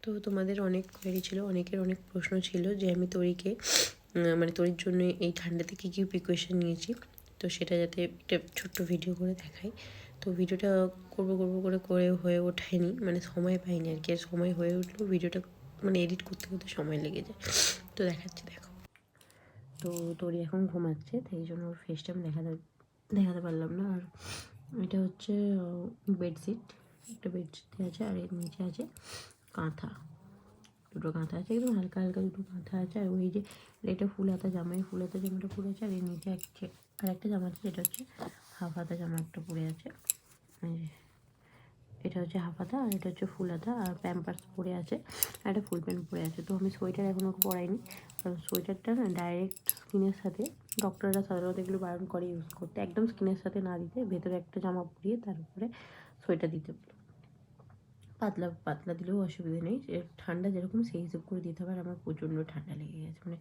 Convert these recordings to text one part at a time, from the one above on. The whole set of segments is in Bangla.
তো তোমাদের অনেক কোয়েরি ছিল, অনেকের অনেক প্রশ্ন ছিল যে আমি তরিকে মানে তরির জন্য এই ঠান্ডাতে কী কী প্রিকশন নিয়েছি, তো সেটা যাতে একটা ছোট্ট ভিডিও করে দেখাই। তো ভিডিওটা করে হয়ে ওঠেনি, মানে সময় পাইনি আর কি। আর সময় হয়ে উঠলেও ভিডিওটা মানে এডিট করতে করতে সময় লেগে যায়। তো দেখাচ্ছি, দেখো। তো তরি এখন ঘুমাচ্ছে, তাই জন্য ওর ফেসটা আমি দেখাতে পারলাম না। আর এটা হচ্ছে বেডশিট, একটা বেডশিট আছে, আর এর নিচে আছে কাঁথা, দুটো কাঁথা আছে, একদম হালকা হালকা দুটো কাঁথা আছে। আর ওই যে এটা ফুল হাতা জামা, এই ফুল হাতা জামাটা পরে আছে। আর এর নিচে আর একটা জামা আছে, যেটা হচ্ছে হাফ হাতা জামা একটা পরে আছে। এটা হচ্ছে হাফ হাতা, আর এটা হচ্ছে ফুল হাতা, আর প্যাম্পার্স পরে আছে, আর একটা ফুল প্যান্ট পরে আছে। তো আমি সোয়েটার এখনও পরাইনি, কারণ সোয়েটারটা না ডাইরেক্ট স্কিনের সাথে, ডক্টররা সাধারণত এগুলো বারণ করে ইউজ করতে, একদম স্কিনের সাথে না দিতে, ভেতরে একটা জামা পরিয়ে তার উপরে সোয়েটার দিতে বলে। পাতলা পাতলা দিলেও অসুবিধা নেই, ঠান্ডা যেরকম সেই হিসেব করে দিতে হবে। আর আমার প্রচণ্ড ঠান্ডা লেগে গেছে, মানে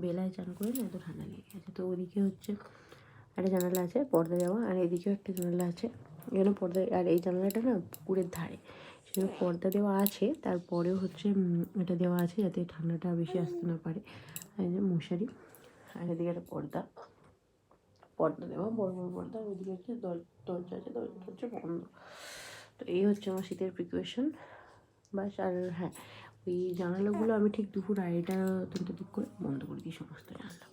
বেলায় চান করে না, এত ঠান্ডা লেগে গেছে। তো ওদিকে হচ্ছে একটা জানালা আছে পর্দা দেওয়া, আর এদিকেও একটা জানালা আছে, এখানে পর্দা। আর এই জানালাটা না পুকুরের ধারে, সেখানে পর্দা দেওয়া আছে, তারপরেও হচ্ছে এটা দেওয়া আছে যাতে ঠান্ডাটা বেশি আসতে না পারে। আর এই যে মশারি, আর এদিকে একটা পর্দা দেওয়া, বড় বড় পর্দা। আর ওইদিকে হচ্ছে দরজা আছে, দরজাটা হচ্ছে বন্ধ। তো এই হচ্ছে আমার শীতের প্রিকশন বাস। আর হ্যাঁ, ওই জানালাগুলো আমি ঠিক দুপুর 2:30-3টের দিক করে বন্ধ করে দিই, সমস্ত জানালা।